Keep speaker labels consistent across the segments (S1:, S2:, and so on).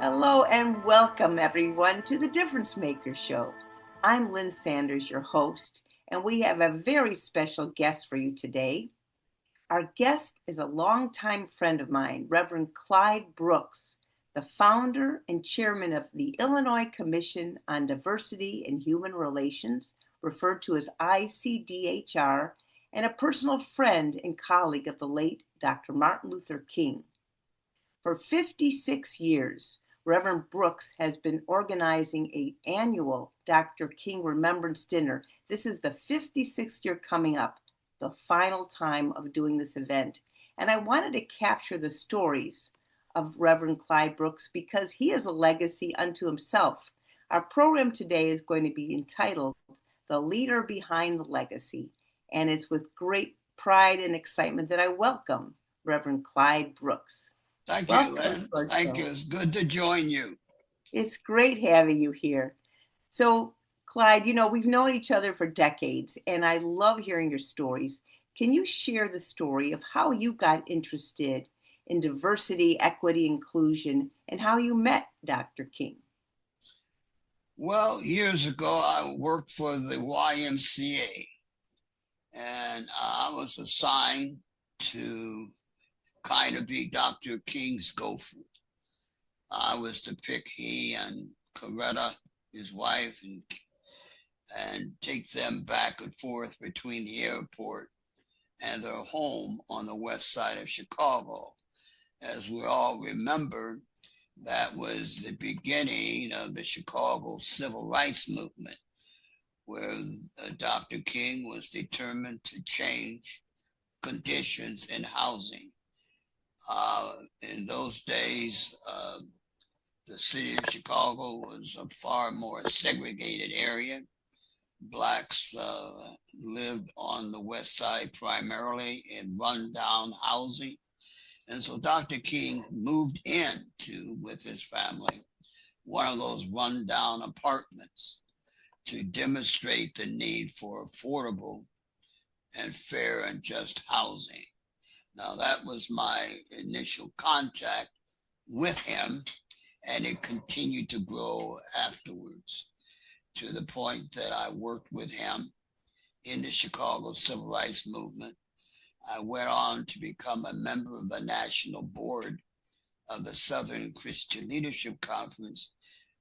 S1: Hello and welcome everyone to the Difference Maker Show. I'm Lynn Sanders, your host, and we have a very special guest for you today. Our guest is a longtime friend of mine, Reverend Clyde Brooks, the founder and chairman of the Illinois Commission on Diversity and Human Relations, referred to as ICDHR, and a personal friend and colleague of the late Dr. Martin Luther King. For 56 years, Reverend Brooks has been organizing an annual Dr. King Remembrance Dinner. This is the 56th year coming up, the final time of doing this event. And I wanted to capture the stories of Reverend Clyde Brooks because he is a legacy unto himself. Our program today is going to be entitled The Leader Behind the Legacy, and it's with great pride and excitement that I welcome Reverend Clyde Brooks.
S2: Thank you,
S1: Welcome
S2: Lynn.
S1: to our
S2: Thank you.
S1: show.
S2: It's good to join you.
S1: It's great having you here. So, Clyde, we've known each other for decades, and I love hearing your stories. Can you share the story of how you got interested in diversity, equity, inclusion, and how you met Dr. King?
S2: Well, years ago, I worked for the YMCA, and I was assigned to kind of be Dr. King's gopher. I was to pick he and Coretta, his wife, and take them back and forth between the airport and their home on the west side of Chicago. As we all remember, that was the beginning of the Chicago Civil Rights Movement, where Dr. King was determined to change conditions in housing. In those days, the city of Chicago was a far more segregated area. Blacks lived on the west side primarily in rundown housing. And so Dr. King moved into, with his family, one of those rundown apartments to demonstrate the need for affordable and fair and just housing. Now, that was my initial contact with him, and it continued to grow afterwards to the point that I worked with him in the Chicago Civil Rights Movement. I went on to become a member of the national board of the Southern Christian Leadership Conference,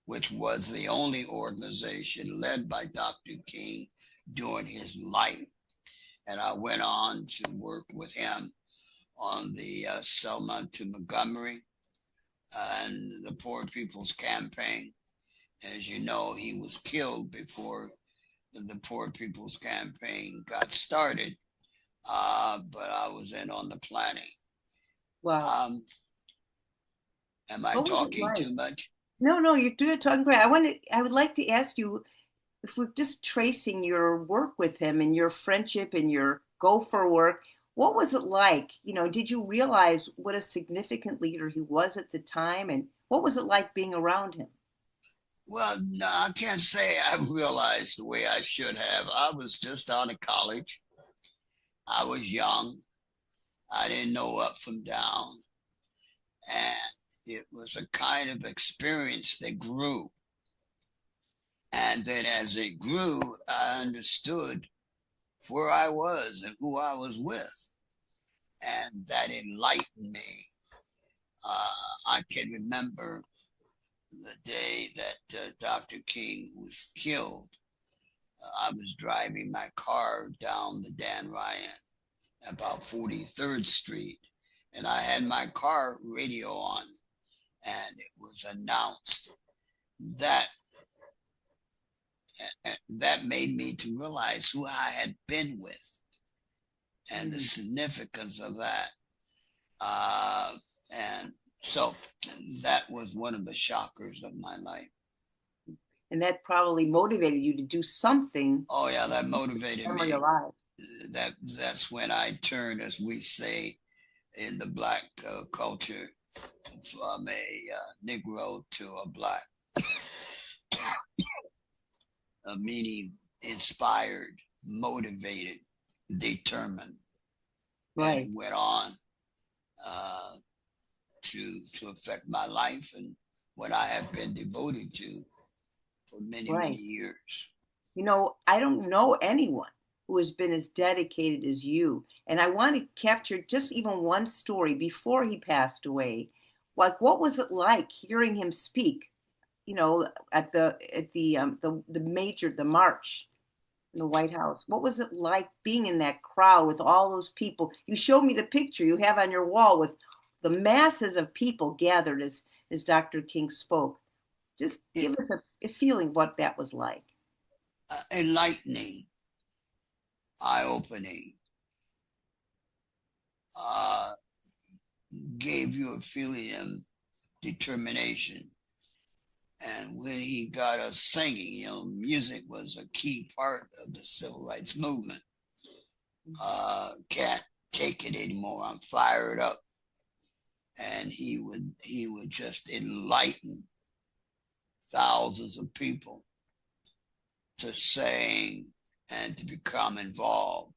S2: which was the only organization led by Dr. King during his life. And I went on to work with him on the Selma to Montgomery and the Poor People's Campaign. As you know, he was killed before the Poor People's Campaign got started, but I was in on the planning.
S1: Wow.
S2: Um, am I
S1: What was it
S2: talking
S1: like?
S2: too much?
S1: No, you're doing talking great. I would like to ask you if we're just tracing your work with him and your friendship and your gopher work, what was it like? Did you realize what a significant leader he was at the time, and what was it like being around him?
S2: Well, no, I can't say I realized the way I should have. I was just out of college. I was young. I didn't know up from down. And it was a kind of experience that grew. And then as it grew, I understood where I was and who I was with. And that enlightened me. I can remember the day that Dr. King was killed. I was driving my car down the Dan Ryan, about 43rd Street, and I had my car radio on, and it was announced that that made me to realize who I had been with and the significance of that. And so that was one of the shockers of my life.
S1: And that probably motivated you to do something
S2: Oh yeah,
S1: to
S2: that
S1: keep his
S2: motivated
S1: memory
S2: me.
S1: alive.
S2: That's when I turned, as we say in the black culture, from a Negro to a black, meaning inspired, motivated, determined, and it
S1: Right.
S2: went on uh, to affect my life and what I have been devoted to for many, many
S1: Right.
S2: years.
S1: I don't know anyone who has been as dedicated as you. And I want to capture just even one story before he passed away. Like, what was it like hearing him speak? At the march in the White House. What was it like being in that crowd with all those people? You showed me the picture you have on your wall with the masses of people gathered as Dr. King spoke. Just
S2: It,
S1: give us a feeling of what that was like.
S2: enlightening, eye-opening, uh, gave you a feeling of determination. And when he got us singing, music was a key part of the civil rights movement. Can't take it anymore. I'm fired up. And he would just enlighten thousands of people to sing and to become involved.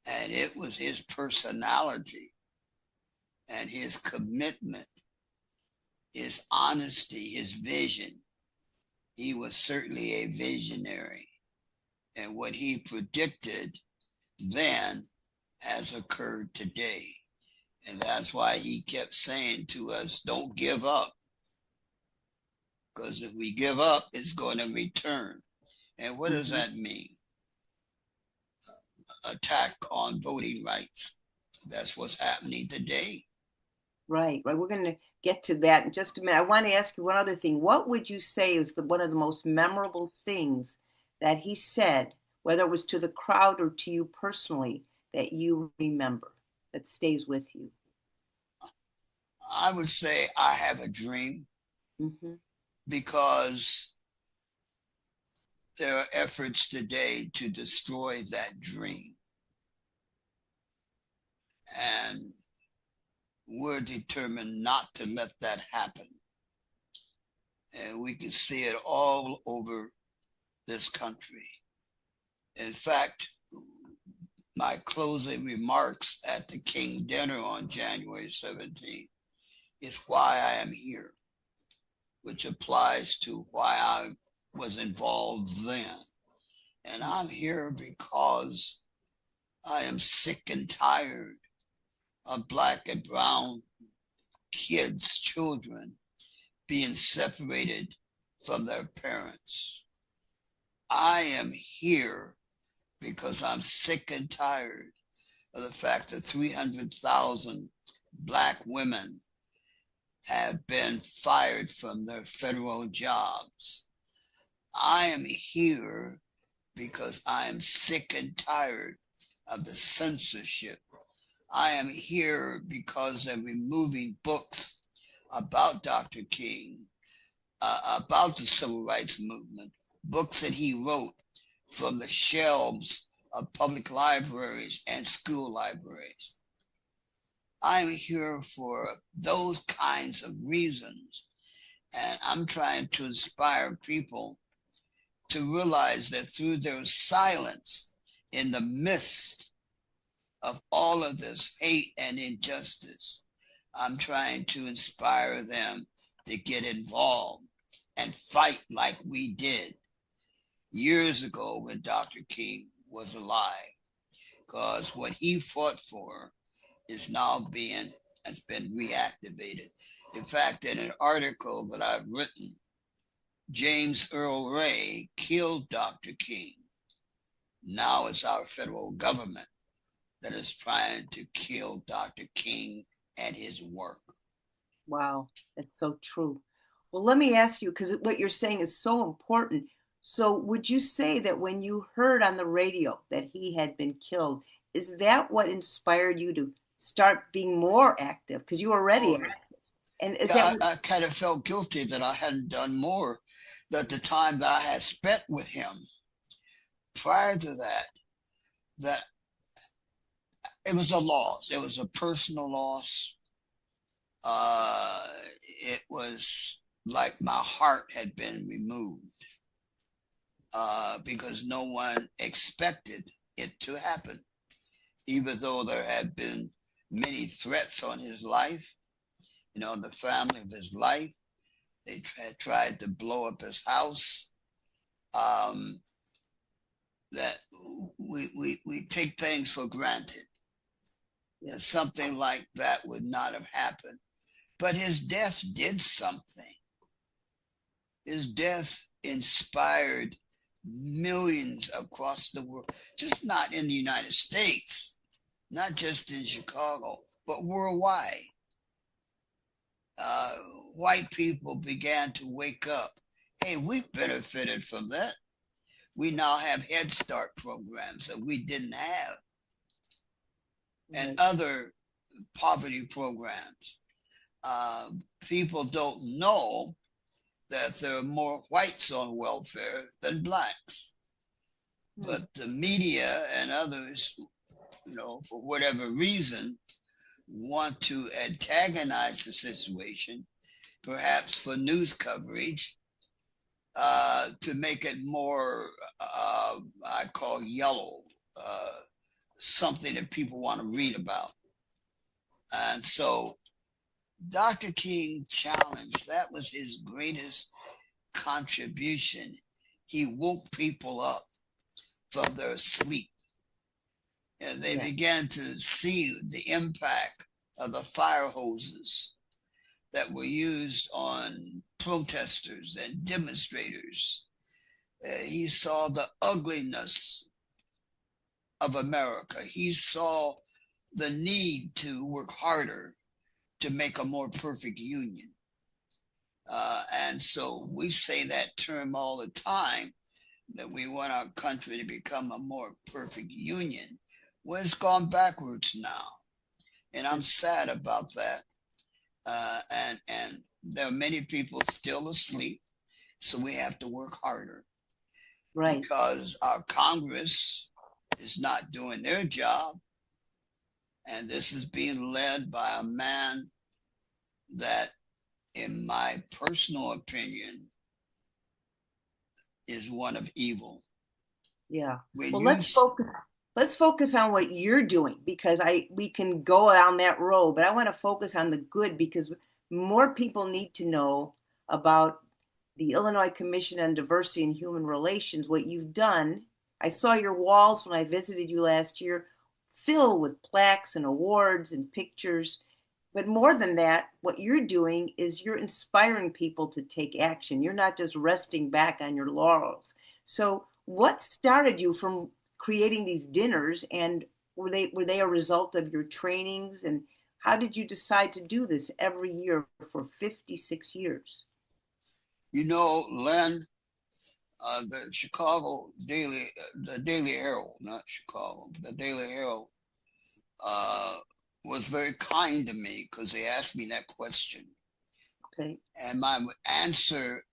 S2: And it was his personality and his commitment, his honesty, his vision. He was certainly a visionary. And what he predicted then has occurred today. And that's why he kept saying to us, don't give up. Because if we give up, it's going to return. And what does
S1: Mhm.
S2: that mean? Attack on voting rights. That's what's happening today.
S1: Right, right. We're going to get to that in just a minute. I want to ask you one other thing. What would you say is one of the most memorable things that he said, whether it was to the crowd or to you personally, that you remember, that stays with you?
S2: I would say I have a dream
S1: Hmm.
S2: because there are efforts today to destroy that dream. And we're determined not to let that happen. And we can see it all over this country. In fact, my closing remarks at the King dinner on January 17th is why I am here, which applies to why I was involved then. And I'm here because I am sick and tired of Black and brown kids, children, being separated from their parents. I am here because I'm sick and tired of the fact that 300,000 Black women have been fired from their federal jobs. I am here because I am sick and tired of the censorship. I am here because they're removing books about Dr. King, about the civil rights movement, books that he wrote from the shelves of public libraries and school libraries. I'm here for those kinds of reasons. And I'm trying to inspire people to realize that through their silence in the midst of all of this hate and injustice, I'm trying to inspire them to get involved and fight like we did years ago when Dr. King was alive. Because what he fought for is now has been reactivated. In fact, in an article that I've written, James Earl Ray killed Dr. King. Now it's our federal government that is trying to kill Dr. King and his work.
S1: Wow, that's so true. Well, let me ask you, because what you're saying is so important. So, would you say that when you heard on the radio that he had been killed, is that what inspired you to start being more active? Because you were already
S2: Oh,
S1: active. And is that
S2: yeah,
S1: what,
S2: I kind of felt guilty that I hadn't done more, that the time that I had spent with him prior to that it was a loss. It was a personal loss. Uh, it was like my heart had been removed because no one expected it to happen, even though there had been many threats on his life, the family of his life. They tried to blow up his house. That we take things for granted. That something like that would not have happened. But his death did something. His death inspired millions across the world, just not in the United States, not just in Chicago, but worldwide. White people began to wake up. Hey, we've benefited from that. We now have Head Start programs that we didn't have, and other poverty programs. People don't know that there are more whites on welfare than blacks. But the media and others, for whatever reason, want to antagonize the situation, perhaps for news coverage, to make it more, I call yellow, something that people want to read about. And so Dr. King challenged, that was his greatest contribution. He woke people up from their sleep. And they began to see the impact of the fire hoses that were used on protesters and demonstrators. He saw the ugliness of America. He saw the need to work harder to make a more perfect union. And so we say that term all the time, that we want our country to become a more perfect union. Well, it's gone backwards now. And I'm sad about that. And there are many people still asleep. So we have to work harder. Right. Because our Congress is not doing their job. And this is being led by a man that, in my personal opinion, is one of evil.
S1: Yeah. Well, let's focus on what you're doing, because we can go down that road, but I want to focus on the good, because more people need to know about the Illinois Commission on Diversity and Human Relations, what you've done. I saw your walls when I visited you last year, filled with plaques and awards and pictures. But more than that, what you're doing is you're inspiring people to take action. You're not just resting back on your laurels. So what started you from creating these dinners, and were they a result of your trainings, and how did you decide to do this every year for 56 years?
S2: Lynn, the Chicago the Daily Herald, not Chicago, but the Daily Herald, was very kind to me because they asked me that question.
S1: Okay.
S2: And my answer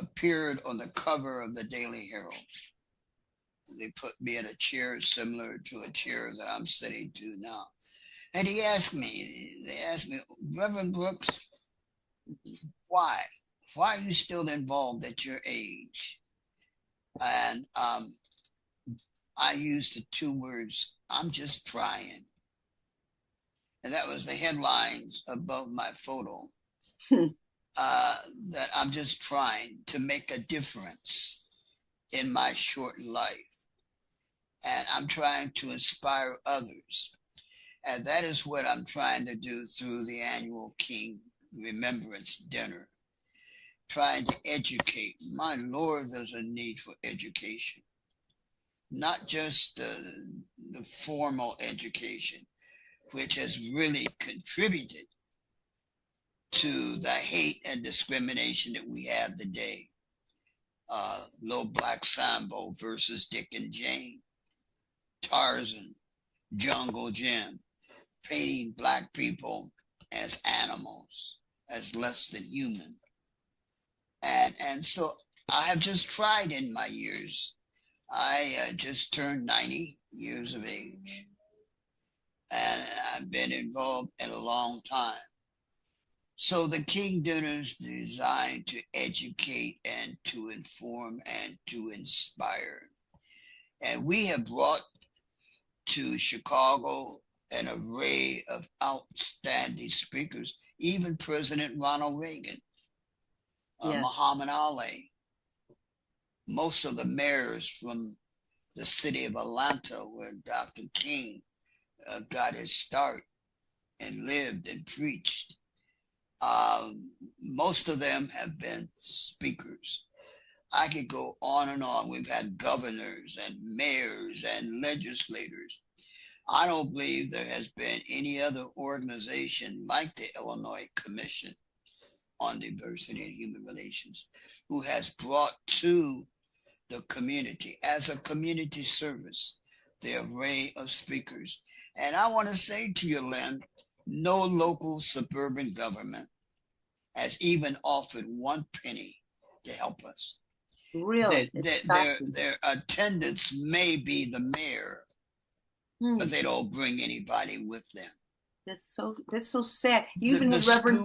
S2: appeared on the cover of the Daily Herald. They put me in a chair similar to a chair that I'm sitting to now. And they asked me, Reverend Brooks, why? Why are you still involved at your age? And I used the two words, I'm just trying. And that was the headlines above my photo. That I'm just trying to make a difference in my short life. And I'm trying to inspire others. And that is what I'm trying to do through the annual King Remembrance Dinner. Trying to educate. My Lord, there's a need for education. Not just the formal education, which has really contributed to the hate and discrimination that we have today. Little Black Sambo versus Dick and Jane, Tarzan, Jungle Jim, painting Black people as animals, as less than human. And so I have just tried in my years. I just turned 90 years of age. And I've been involved in a long time. So the King Dinner is designed to educate and to inform and to inspire. And we have brought to Chicago an array of outstanding speakers, even President Ronald Reagan.
S1: Yes.
S2: Muhammad Ali. Most of the mayors from the city of Atlanta, where Dr. King got his start and lived and preached, most of them have been speakers. I could go on and on. We've had governors and mayors and legislators. I don't believe there has been any other organization like the Illinois Commission on Diversity and Human Relations who has brought to the community as a community service the array of speakers. And I want to say to you, Lynn, no local suburban government has even offered 1 penny to help us.
S1: Really?
S2: Their attendance may be the mayor, but they don't bring anybody with them.
S1: That's so sad. You even had Reverend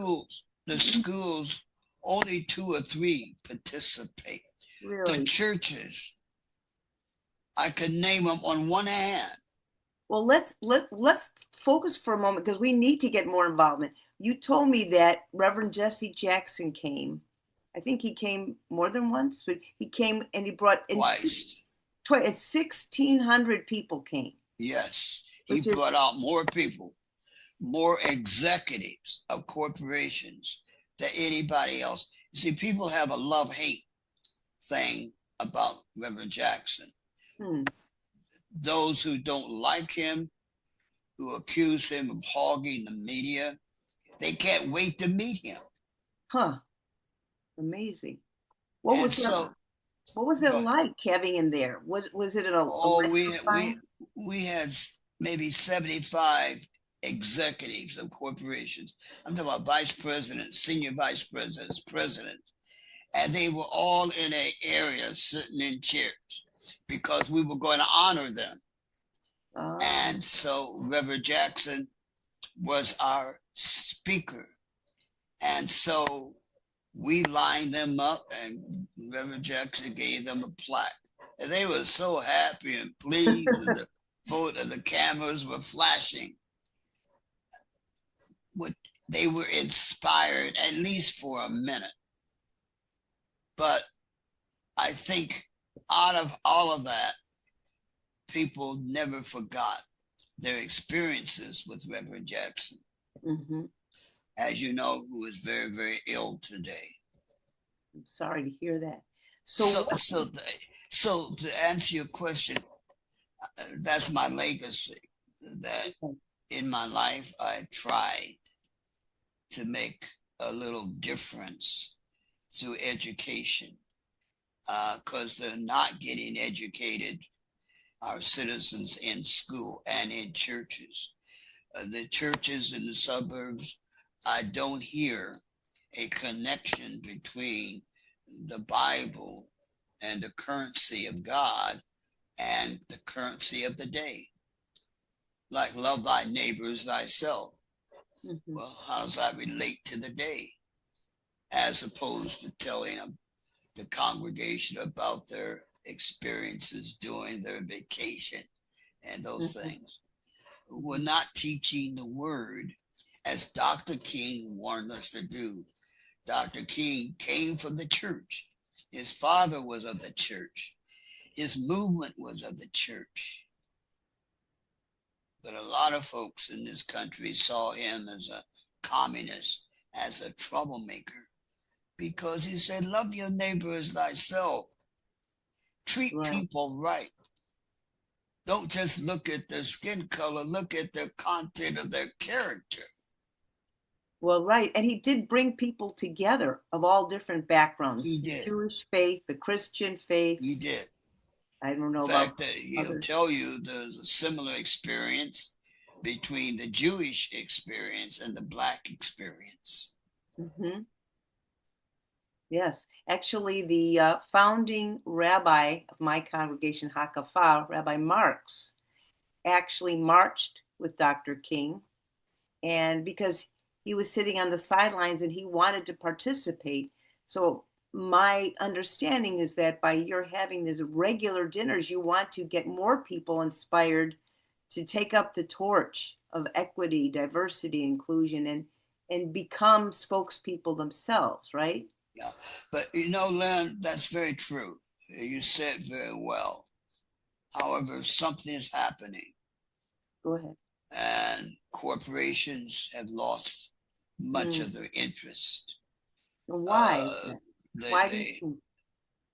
S2: schools, only 2 or 3 participate.
S1: Really?
S2: The churches, I could name them on one hand.
S1: Well, let's focus for a moment because we need to get more involvement. You told me that Reverend Jesse Jackson came. I think he came more than once, but he came and he brought
S2: twice.
S1: 1,600 people came.
S2: Yes, he brought out more people, more executives of corporations than anybody else. You see, people have a love-hate thing about Reverend Jackson. Those who don't like him, who accuse him of hogging the media, they can't wait to meet him.
S1: Huh. Amazing. What was it like having him there? Was it
S2: we had maybe 75 executives of corporations. I'm talking about vice presidents, senior vice presidents, presidents. And they were all in an area sitting in chairs because we were going to honor them. And so Reverend Jackson was our speaker. And so we lined them up and Reverend Jackson gave them a plaque. And they were so happy and pleased and the cameras were flashing. They were inspired, at least for a minute. But I think out of all of that, people never forgot their experiences with Reverend Jackson. As you know, who is very, very ill today.
S1: I'm sorry to hear that.
S2: So to answer your question, that's my legacy, that in my life, I tried to make a little difference through education, because they're not getting educated, our citizens, in school and in churches. The churches in the suburbs, I don't hear a connection between the Bible and the currency of God and the currency of the day. Like love thy neighbor as thyself. Well, how does that relate to the day? As opposed to telling the congregation about their experiences during their vacation and those things. We're not teaching the word as Dr. King warned us to do. Dr. King came from the church. His father was of the church. His movement was of the church. But a lot of folks in this country saw him as a communist, as a troublemaker, because he said, love your neighbor as thyself. Treat people right. Don't just look at their skin color, look at the content of their character.
S1: Well, right. And he did bring people together of all different backgrounds.
S2: He did.
S1: The Jewish faith, the Christian faith.
S2: He did.
S1: I don't know.
S2: In fact, he'll tell you there's a similar experience between the Jewish experience and the Black experience.
S1: Yes. Actually, the founding rabbi of my congregation, Hakafa, Rabbi Marks, actually marched with Dr. King. And because he was sitting on the sidelines and he wanted to participate. So my understanding is that by your having these regular dinners, you want to get more people inspired to take up the torch of equity, diversity, inclusion, and become spokespeople themselves, right?
S2: Yeah. But Lynn, that's very true. You said very well. However, something is happening,
S1: Go ahead.
S2: and corporations have lost much
S1: Mm.
S2: of their interest.
S1: And why is
S2: Uh,
S1: that?
S2: they,
S1: Why do you
S2: they
S1: think?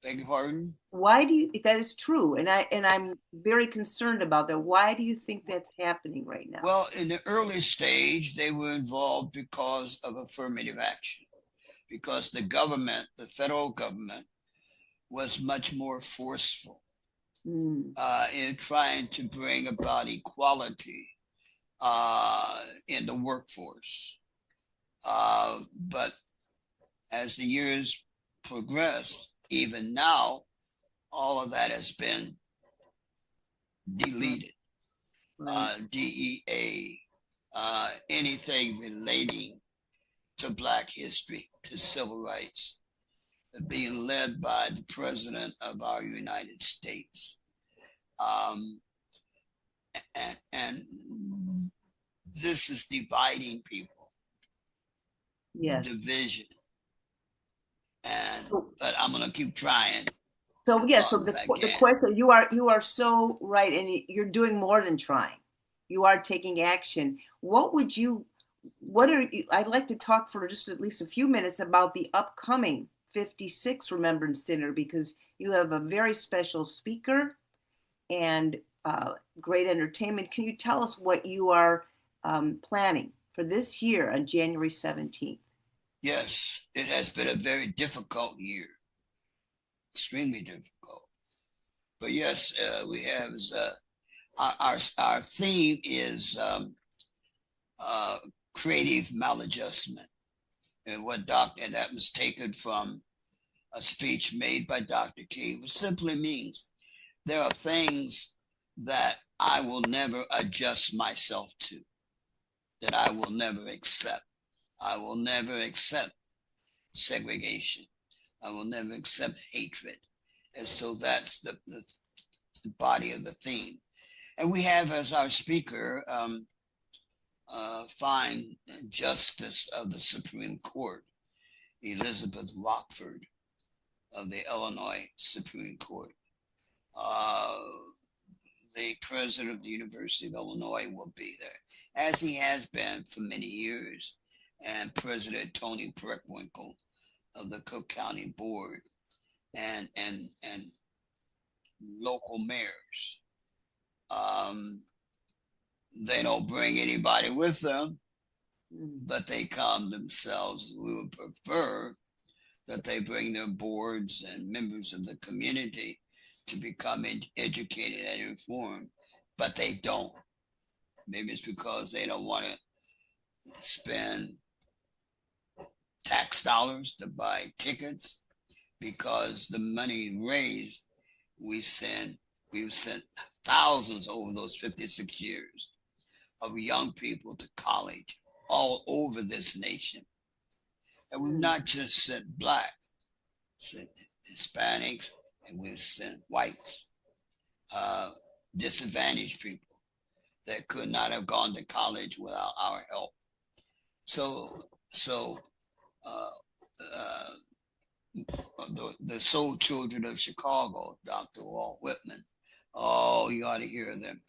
S2: beg your pardon?
S1: Why do you? That is true, and I'm very concerned about that. Why do you think that's happening right now?
S2: Well, in the early stage, they were involved because of affirmative action, because the government, the federal government, was much more forceful
S1: Mm.
S2: in trying to bring about equality in the workforce. But as the years progressed, even now, all of that has been
S1: Right.
S2: deleted.
S1: Right.
S2: DEA, anything relating to Black history, to civil rights, being led by the President of our United States. Um, and this is dividing people,
S1: Yes.
S2: division.
S1: So,
S2: But I'm going to keep trying
S1: so
S2: as
S1: yeah. So
S2: long as I
S1: the
S2: can.
S1: question, you are so right, and you're doing more than trying. You are taking action. What would you? What are you? I'd like to talk for just at least a few minutes about the upcoming 56 Remembrance Dinner because you have a very special speaker and great entertainment. Can you tell us what you are planning for this year on January 17th?
S2: Yes, it has been a very difficult year, extremely difficult. But yes, we have our theme is uh, creative maladjustment, and and that was taken from a speech made by Dr. King, which simply means there are things that I will never adjust myself to, that I will never accept. I will never accept segregation. I will never accept hatred. And so that's the body of the theme. And we have as our speaker, fine Justice of the Supreme Court, Elizabeth Rochford of the Illinois Supreme Court. Uh, the president of the University of Illinois will be there, as he has been for many years, and President Tony Preckwinkle of the Cook County Board, and local mayors. Um, they don't bring anybody with them,
S1: Mm.
S2: but they come themselves. We would prefer that they bring their boards and members of the community to become educated and informed, but they don't. Maybe it's because they don't want to spend tax dollars to buy tickets, because the money raised, we send we've sent thousands over those 56 years of young people to college all over this nation. And we've
S1: Mm.
S2: not just sent Black, sent Hispanics, and we've sent whites, uh, disadvantaged people that could not have gone to college without our help. So uh, uh, the Soul Children of Chicago, Dr. Walt Whitman. Oh, you ought to hear them.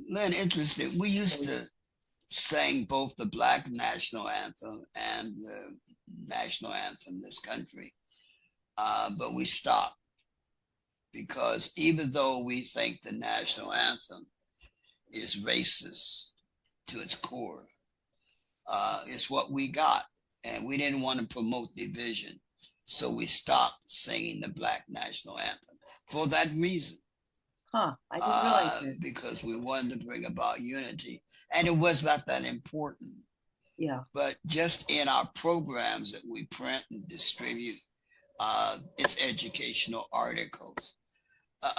S2: Lynn, interested. We used to sing both the Black national anthem and the national anthem of this country, but we stopped because even though we think the national anthem is racist to its core, it's what we got, and we didn't want to promote division. So we stopped singing the Black national anthem for that reason,
S1: Huh. I didn't realize that.
S2: because we wanted to bring about unity. And it was not that important.
S1: Yeah.
S2: But just in our programs that we print and distribute, it's educational articles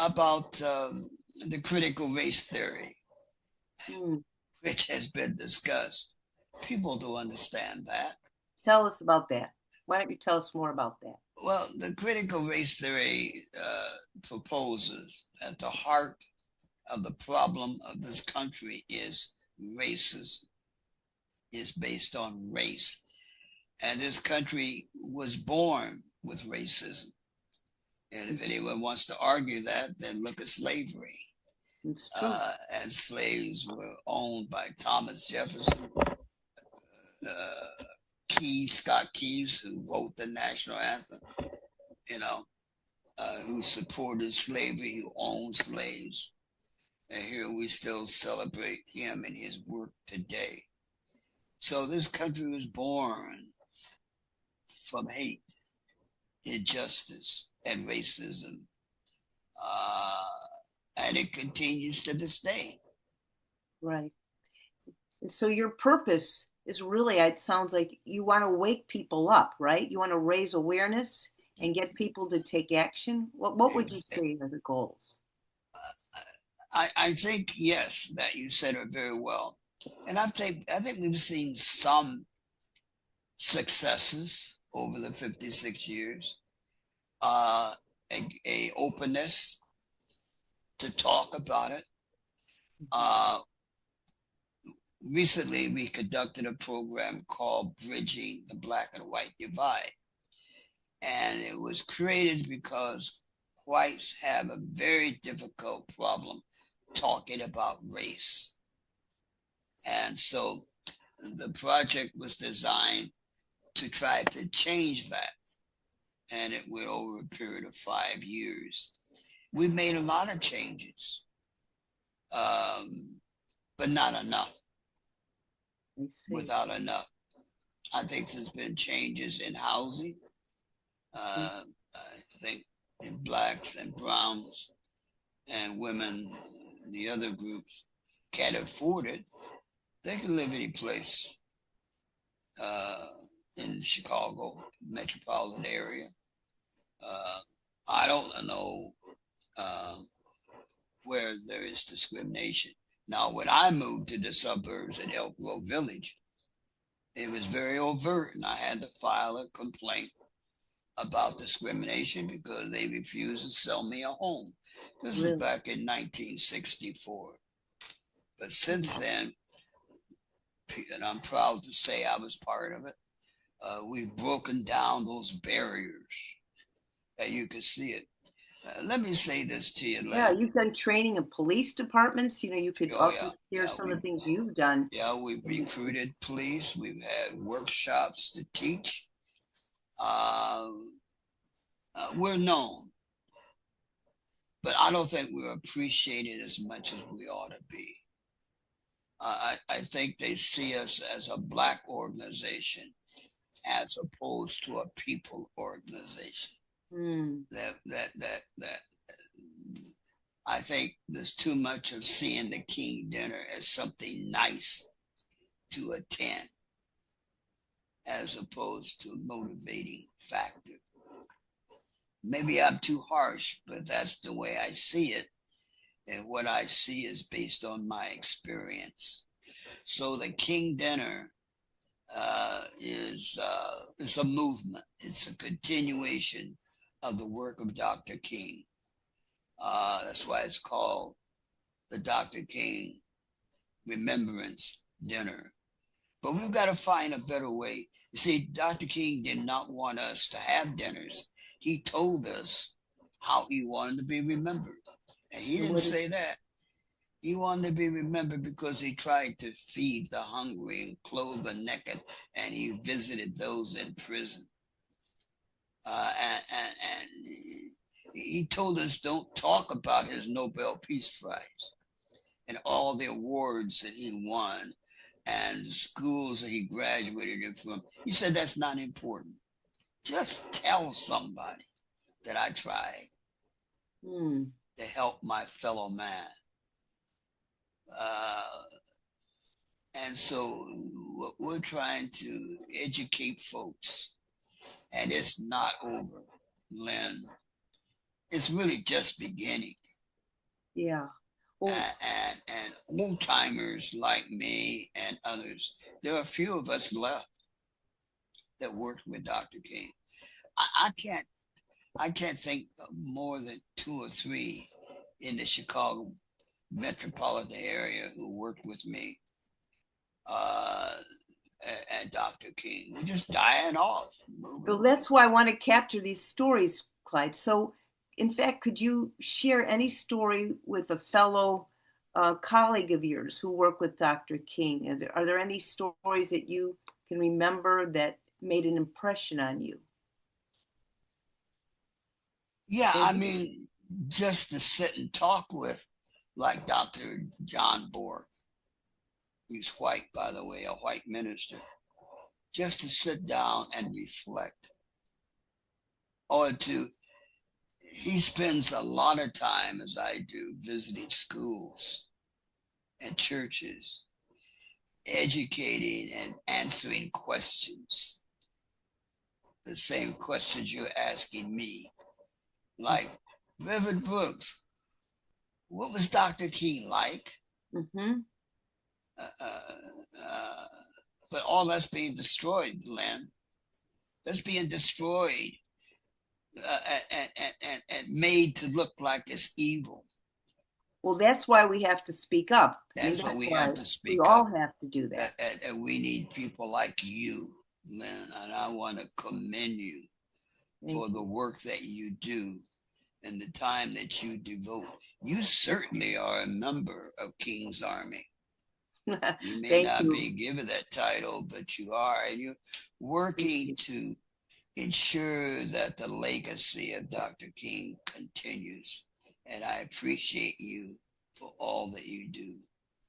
S2: about the critical race theory,
S1: Mm.
S2: which has been discussed. People don't understand that.
S1: Tell us about that. Why don't you tell us more about that?
S2: Well, the critical race theory proposes that the heart of the problem of this country is racism, is based on race. And this country was born with racism. And if anyone wants to argue that, then look at slavery.
S1: It's true.
S2: And slaves were owned by Thomas Jefferson, Scott Keys, who wrote the national anthem, who supported slavery, who owned slaves. And here we still celebrate him and his work today. So this country was born from hate, injustice, and racism. And it continues to this day.
S1: Right. And so your purpose is really, it sounds like you want to wake people up, right? You want to raise awareness and get people to take action. What would you say are the goals?
S2: I think, yes, that you said it very well. And I think we've seen some successes over the 56 years. A openness to talk about it. Recently, we conducted a program called Bridging the Black and White Divide. And it was created because whites have a very difficult problem talking about race. And so the project was designed to try to change that. And it went over a period of 5 years. We made a lot of changes, but not enough. Without enough. I think there's been changes in housing. I think in blacks and browns and women, the other groups can't afford it. They can live any place in Chicago metropolitan area. I don't know where there is discrimination. Now, when I moved to the suburbs in Elk Grove Village, it was very overt, and I had to file a complaint about discrimination because they refused to sell me a home. This was back in 1964. But since then, and I'm proud to say I was part of it, we've broken down those barriers, and you can see it. Let me say this to you, Lynn.
S1: Yeah, you've done training in police departments. You could also share some of the things you've done.
S2: Yeah, we've recruited police. We've had workshops to teach. We're known, but I don't think we're appreciated as much as we ought to be. I think they see us as a black organization as opposed to a people organization. That I think there's too much of seeing the King Dinner as something nice to attend as opposed to a motivating factor. Maybe I'm too harsh, but that's the way I see it. And what I see is based on my experience. So the King Dinner is a movement. It's a continuation of the work of Dr. King. That's why it's called the Dr. King Remembrance Dinner. But we've got to find a better way. You see, Dr. King did not want us to have dinners. He told us how he wanted to be remembered. And he didn't say that. He wanted to be remembered because he tried to feed the hungry and clothe the naked, and he visited those in prison. And he told us don't talk about his Nobel Peace Prize and all the awards that he won and the schools that he graduated from. He said that's not important. Just tell somebody that I tried to help my fellow man. And so we're trying to educate folks, and it's not over, Lynn. It's really just beginning.
S1: Yeah.
S2: Well, and old timers like me and others, there are a few of us left that worked with Dr. King. I can't think of more than 2 or 3 in the Chicago metropolitan area who worked with me. and Dr. King. We're just dying off, moving
S1: So
S2: away.
S1: that's why I want to capture these stories, Clyde. So, in fact, could you share any story with a fellow colleague of yours who worked with Dr. King? Are there any stories that you can remember that made an impression on you?
S2: Yeah, I
S1: Maybe.
S2: mean, just to sit and talk with, like Dr. John Borg. He's white, by the way, a white minister. Just to sit down and reflect, or to he spends a lot of time, as I do, visiting schools and churches, educating and answering questions, the same questions you're asking me. Like, Reverend Brooks, what was Dr. King like?
S1: Mm-hmm.
S2: Uh, uh, uh, but all that's being destroyed, Lynn. That's being destroyed and made to look like it's evil.
S1: Well, that's why we have to speak up. I mean,
S2: That's what
S1: that's
S2: we
S1: why
S2: have to
S1: we
S2: speak
S1: all
S2: up.
S1: have to do that.
S2: And we need people like you, Lynn. And I want to commend you
S1: Thank
S2: for the work that you do and the time that you devote. You certainly are a member of King's Army.
S1: you.
S2: You may
S1: Thank
S2: not
S1: you.
S2: be given that title, but you are. And you're working to ensure that the legacy of Dr. King continues. And I appreciate you for all that you do.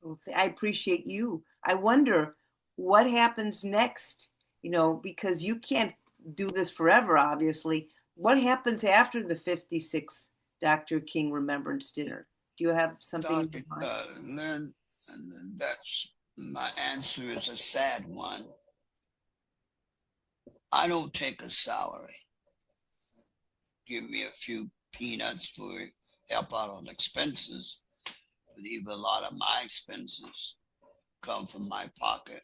S1: Well, I appreciate you. I wonder what happens next, because you can't do this forever, obviously. What happens after the 56th Dr. King Remembrance Dinner? Do you have something in
S2: Dr.
S1: mind?
S2: Lynn, that's my answer is a sad one. I don't take a salary. Give me a few peanuts for help out on expenses, but even a lot of my expenses come from my pocket.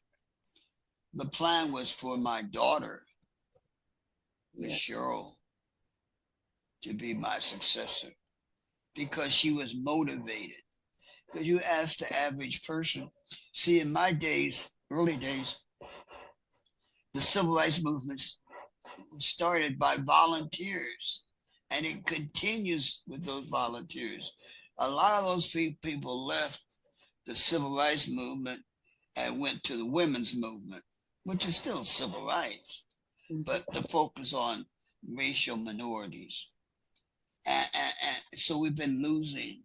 S2: The plan was for my daughter, Miss
S1: Yeah.
S2: Cheryl, to be my successor because she was motivated. Because you ask the average person, see, in my days, early days, the civil rights movements was started by volunteers, and it continues with those volunteers. A lot of those people left the civil rights movement and went to the women's movement, which is still civil rights,
S1: Mhm.
S2: but the focus on racial minorities. And so we've been losing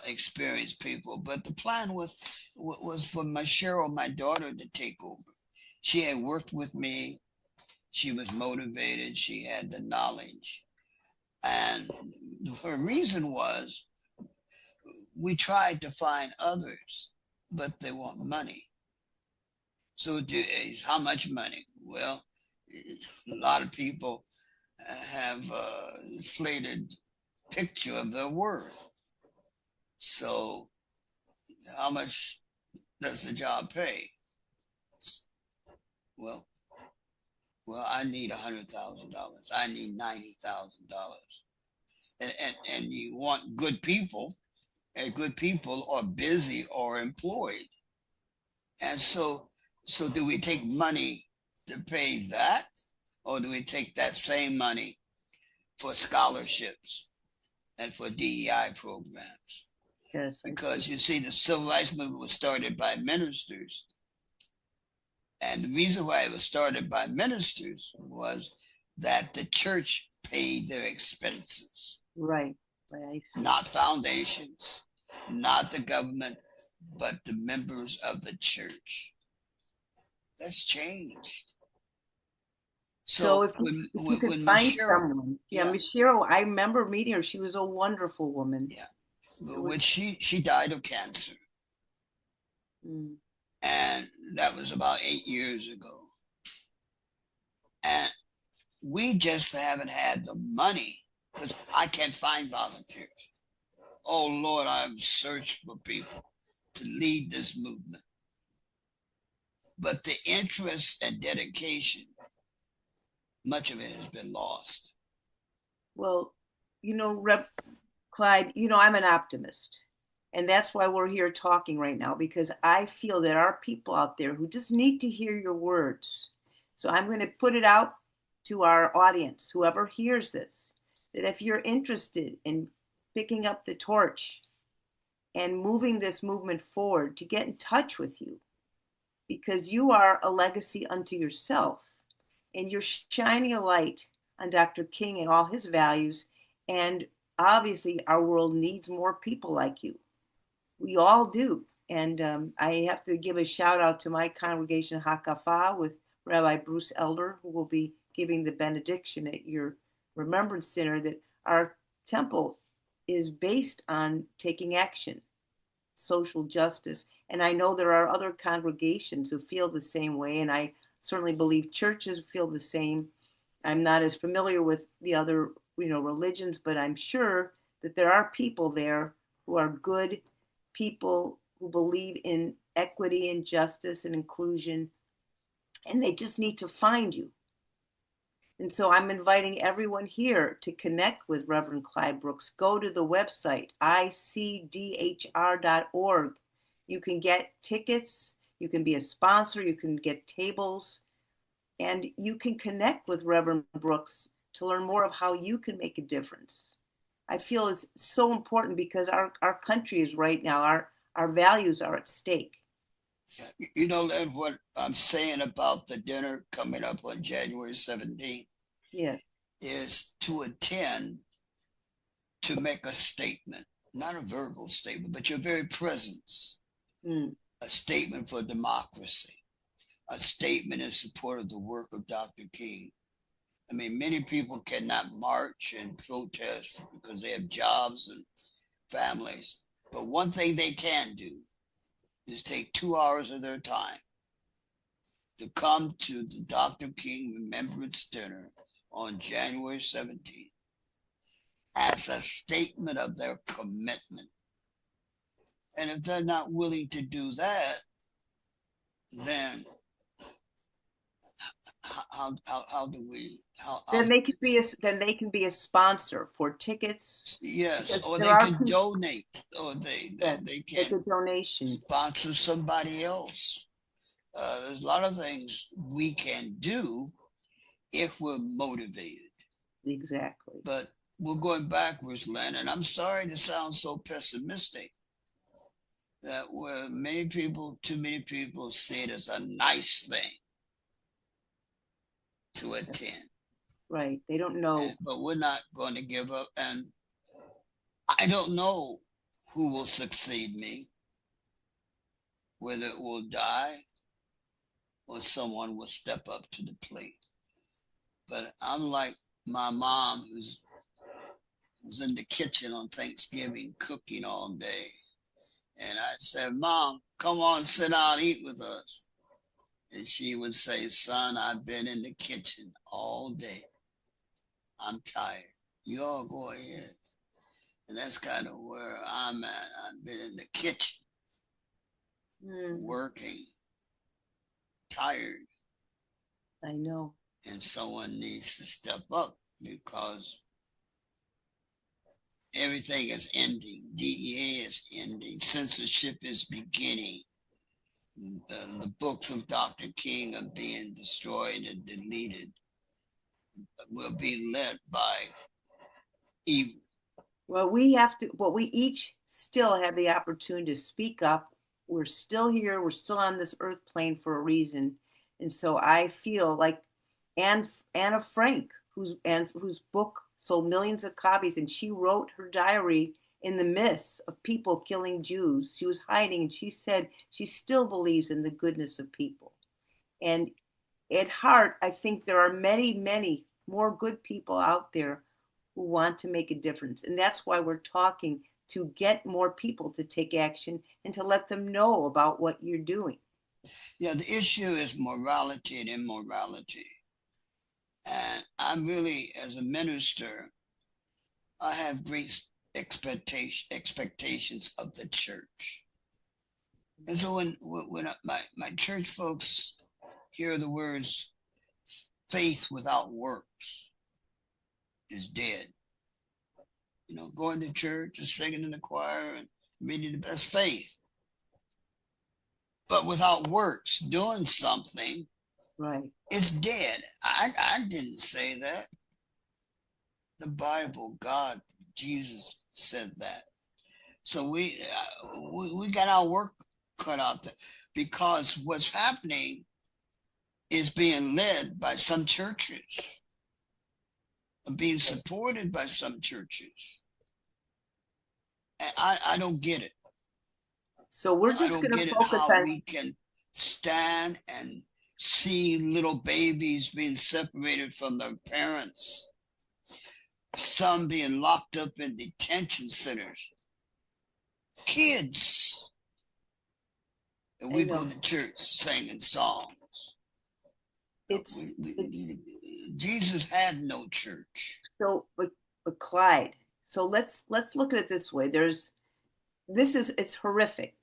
S2: experienced people. But the plan was for my Cheryl, my daughter, to take over. She had worked with me. She was motivated. She had the knowledge. And her reason was we tried to find others, but they want money. So how much money? Well, a lot of people have inflated picture of their worth. So how much does the job pay? Well, I need $100,000. I need $90,000. And you want good people, and good people are busy or employed. And so do we take money to pay that, or do we take that same money for scholarships and for DEI programs?
S1: Yes, I see.
S2: Because you see, the civil rights movement was started by ministers. And the reason why it was started by ministers was that the church paid their expenses,
S1: Right. Right, I see.
S2: not foundations, not the government, but the members of the church. That's changed.
S1: So
S2: So
S1: if you could
S2: when Miss
S1: find
S2: Cheryl,
S1: someone, yeah,
S2: yeah,
S1: Miss Cheryl, I remember meeting her. She was a wonderful woman.
S2: yeah,
S1: It was,
S2: when she died of cancer,
S1: mm,
S2: and that was about 8 years ago, and we just haven't had the money because I can't find volunteers. Oh Lord, I've searched for people to lead this movement. But the interest and dedication, much of it has been lost.
S1: well, Rep Clyde, I'm an optimist. And that's why we're here talking right now, because I feel that our people out there who just need to hear your words. So I'm going to put it out to our audience, whoever hears this, that if you're interested in picking up the torch and moving this movement forward, to get in touch with you, because you are a legacy unto yourself and you're shining a light on Dr. King and all his values. And obviously, our world needs more people like you. We all do. And I have to give a shout out to my congregation, Hakafa, with Rabbi Bruce Elder, who will be giving the benediction at your Remembrance Dinner, that our temple is based on taking action, social justice. And I know there are other congregations who feel the same way, and I certainly believe churches feel the same. I'm not as familiar with the other, religions, but I'm sure that there are people there who are good people who believe in equity and justice and inclusion, and they just need to find you. And so I'm inviting everyone here to connect with Reverend Clyde Brooks. Go to the website, icdhr.org. You can get tickets, you can be a sponsor, you can get tables, and you can connect with Reverend Brooks to learn more of how you can make a difference. I feel it's so important because our country is right now, our values are at stake.
S2: Lynn, what I'm saying about the dinner coming up on January 17th
S1: Yes.
S2: is to attend, to make a statement, not a verbal statement, but your very presence, a statement for democracy, a statement in support of the work of Dr. King. I mean, many people cannot march and protest because they have jobs and families. But one thing they can do is take 2 hours of their time to come to the Dr. King Remembrance Dinner on January 17th as a statement of their commitment. And if they're not willing to do that, then how do we
S1: Then they can be a sponsor for tickets.
S2: yes,
S1: Because
S2: or
S1: there
S2: they
S1: are
S2: can
S1: people,
S2: donate, or
S1: yes,
S2: they
S1: make
S2: can
S1: a donation.
S2: sponsor somebody else. There's a lot of things we can do if we're motivated.
S1: Exactly.
S2: But we're going backwards, Lynn, and I'm sorry to sound so pessimistic, that where too many people see it as a nice thing to attend.
S1: Right. They don't know.
S2: But we're not going to give up. And I don't know who will succeed me, whether it will die or someone will step up to the plate. But I'm like my mom, who's was in the kitchen on Thanksgiving cooking all day. And I said, Mom, come on, sit down, eat with us. And she would say, Son, I've been in the kitchen all day. I'm tired. You all go ahead. And that's kind of where I'm at. I've been in the kitchen, working, tired.
S1: I know.
S2: And someone needs to step up because everything is ending. DEA is ending. Censorship is beginning. The books of Dr. King are being destroyed and deleted. Will be led by evil.
S1: Well, we each still have the opportunity to speak up. We're still here. We're still on this earth plane for a reason. And so I feel like Anna Frank, whose book sold millions of copies, and she wrote her diary in the midst of people killing Jews. She was hiding, and she said she still believes in the goodness of people. And at heart, I think there are many, many more good people out there who want to make a difference. And that's why we're talking, to get more people to take action and to let them know about what you're doing.
S2: Yeah, the issue is morality and immorality. And I'm really, as a minister, I have great expectations of the church. And so when my church folks hear the words faith without works is dead. Going to church and singing in the choir and Really the best faith. But without works, doing something,
S1: Right.
S2: it's dead. I didn't say that. The Bible, God, Jesus said that. So we got our work cut out there, because what's happening is being led by some churches, being supported by some churches. And I don't get it.
S1: So we're
S2: I
S1: just
S2: don't
S1: going to
S2: get it
S1: focus
S2: how
S1: on,
S2: we can stand and see little babies being separated from their parents, some being locked up in detention centers, kids. And
S1: I
S2: we go
S1: know,
S2: to church singing songs.
S1: it's,
S2: Jesus had no church.
S1: so, but Clyde, so let's look at it this way. It's horrific,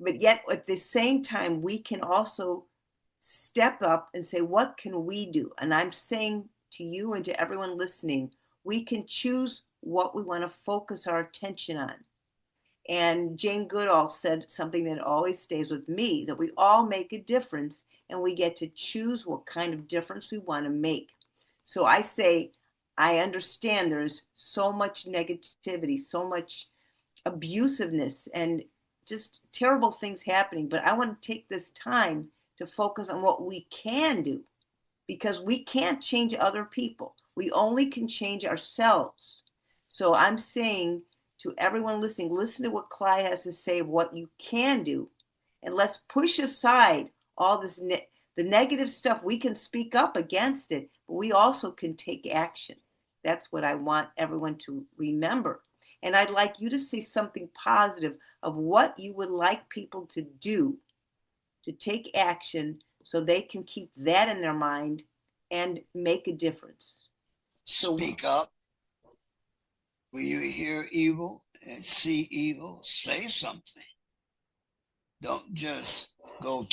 S1: but yet at the same time, we can also step up and say, what can we do? And I'm saying to you and to everyone listening, we can choose what we want to focus our attention on. And Jane Goodall said something that always stays with me, that we all make a difference and we get to choose what kind of difference we want to make. So I say, I understand there's so much negativity, so much abusiveness, and just terrible things happening. But I want to take this time to focus on what we can do, because we can't change other people. We only can change ourselves. So I'm saying to everyone listening, listen to what Clyde has to say of what you can do. And let's push aside all this, the negative stuff. We can speak up against it, but we also can take action. That's what I want everyone to remember. And I'd like you to say something positive of what you would like people to do to take action so they can keep that in their mind and make a difference. So,
S2: Speak up. When you hear evil and see evil, say something. Don't just go,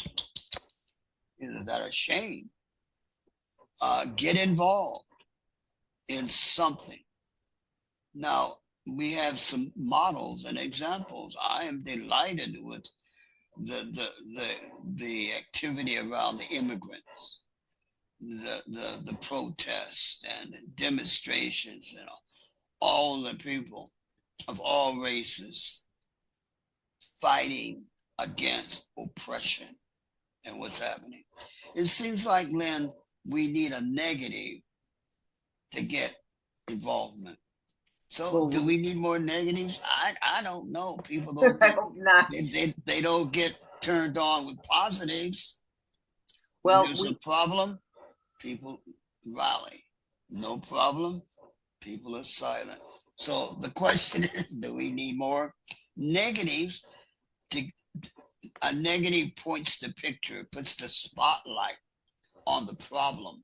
S2: is that a shame? Get involved in something. Now, we have some models and examples. I am delighted with the activity around the immigrants, the protests and the demonstrations, and all the people of all races fighting against oppression and what's happening. It seems like, Lynn, we need a negative to get involvement. So do
S1: well,
S2: we need more negatives? I don't know. People don't
S1: I
S2: get
S1: hope not.
S2: they don't get turned on with positives. When
S1: Well,
S2: there's a problem, people rally. No problem, people are silent. So the question is, do we need more negatives? To, a negative points the picture, puts the spotlight on the problem.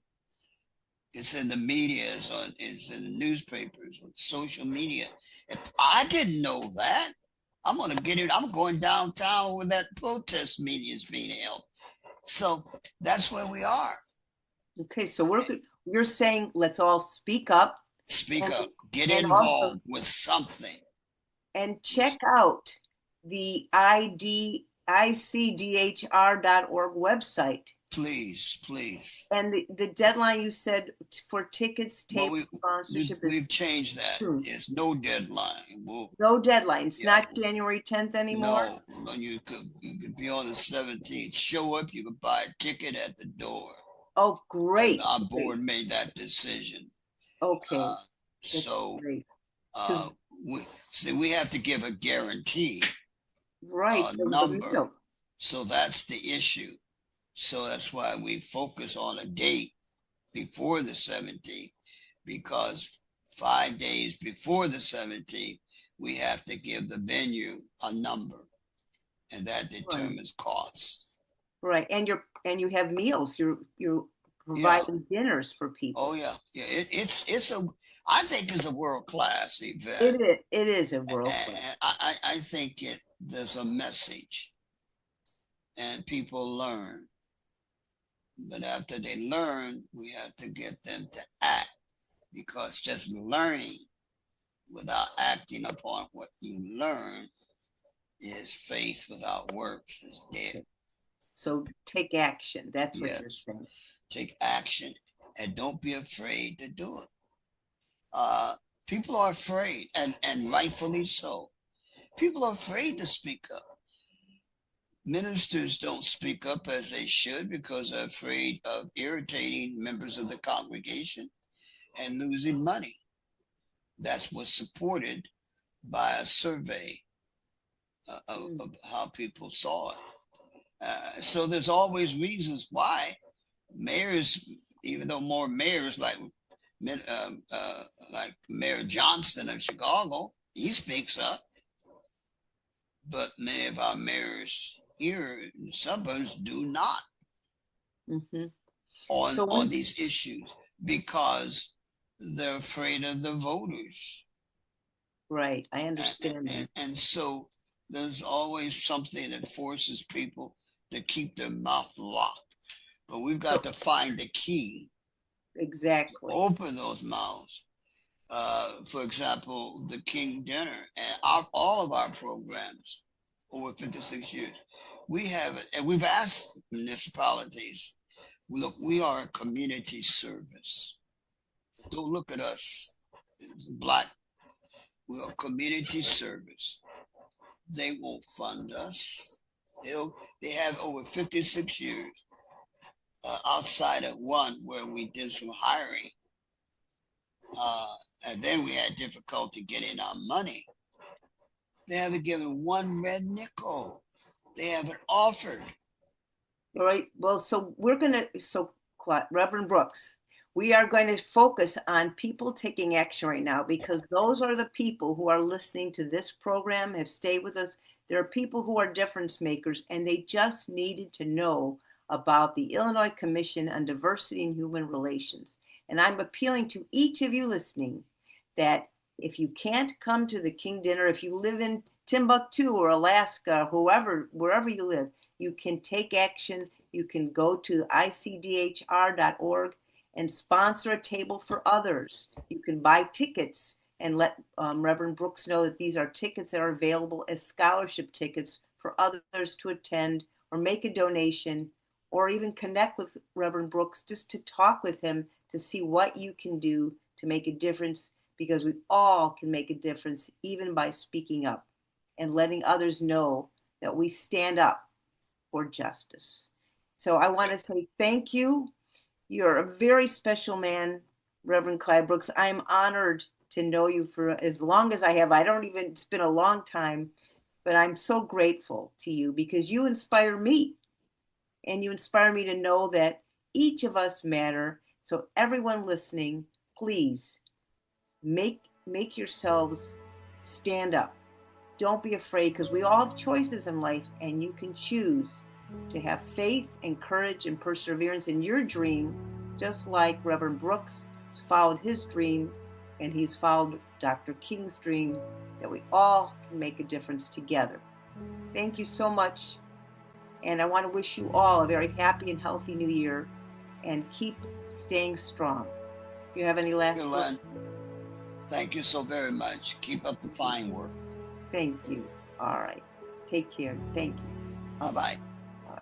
S2: It's in the media, it's in the newspapers, on social media. If I didn't know that, I'm gonna get it. I'm going downtown where that protest meeting is being held. So that's where we are.
S1: okay, so you're saying let's all speak up
S2: Speak
S1: and
S2: up, get
S1: and also
S2: involved with something.
S1: and check out the icdhr.org website.
S2: Please, please.
S1: And the deadline you said for tickets,
S2: Well,
S1: table sponsorship is
S2: we've changed that.
S1: soon.
S2: It's no deadline.
S1: No deadline. It's
S2: Yeah,
S1: not January 10th anymore.
S2: no, no. You could be on the 17th. Show up. You could buy a ticket at the door.
S1: Oh, great.
S2: Our board made that decision.
S1: Okay,
S2: Uh,
S1: that's
S2: so
S1: great.
S2: uh, we have to give a guarantee,
S1: Right,
S2: a
S1: so
S2: number. So that's the issue. So that's why we focus on a date before the 17th, because 5 days before the 17th, we have to give the venue a number, and that
S1: right,
S2: determines cost.
S1: right. And you have meals. You're
S2: Yeah.
S1: providing dinners for people.
S2: Oh yeah. Yeah. It's a. I think it's a world class event.
S1: It is a world class.
S2: And I think there's a message, and people learn. But after they learn, we have to get them to act, because just learning without acting upon what you learn is faith without works is dead.
S1: So take action. That's what you're
S2: Yes,
S1: saying.
S2: take action and don't be afraid to do it. People are afraid, and rightfully so. People are afraid to speak up. Ministers don't speak up as they should because they're afraid of irritating members of the congregation and losing money. That's what's supported by a survey of how people saw it. So there's always reasons why mayors, even though more mayors like Mayor Johnston of Chicago, he speaks up, but many of our mayors here in the suburbs do not
S1: Mm-hmm.
S2: on these issues because they're afraid of the voters.
S1: Right, I understand that.
S2: And so there's always something that forces people to keep their mouth locked. But we've got to find the key
S1: Exactly.
S2: to open those mouths. For example, the King Dinner and all of our programs over 56 years, we have it, and we've asked municipalities, look, we are a community service. Don't look at us, Black. We're a community service. They won't fund us. They have over 56 years outside of one where we did some hiring. And then we had difficulty getting our money. They haven't given one red nickel. They haven't offered.
S1: All right. Well, Reverend Brooks, we are going to focus on people taking action right now because those are the people who are listening to this program, have stayed with us. There are people who are difference makers, and they just needed to know about the Illinois Commission on Diversity and Human Relations. And I'm appealing to each of you listening that if you can't come to the King Dinner, if you live in Timbuktu or Alaska, wherever you live, you can take action. You can go to icdhr.org and sponsor a table for others. You can buy tickets and let Reverend Brooks know that these are tickets that are available as scholarship tickets for others to attend or make a donation or even connect with Reverend Brooks just to talk with him to see what you can do to make a difference, because we all can make a difference even by speaking up and letting others know that we stand up for justice. So I want to say thank you. You're a very special man, Reverend Clyde Brooks. I'm honored to know you for as long as I have. It's been a long time, but I'm so grateful to you because you inspire me, and you inspire me to know that each of us matter. So everyone listening, please make yourselves stand up. Don't be afraid, because we all have choices in life, and you can choose to have faith and courage and perseverance in your dream, just like Reverend Brooks has followed his dream and he's followed Dr. King's dream, that we all can make a difference together. Thank you so much. And I want to wish you all a very happy and healthy new year, and keep staying strong. Do you have any last words?
S2: Thank you so very much. Keep up the fine work.
S1: Thank you. All right. Take care. Thank you.
S2: Bye-bye.
S1: Bye.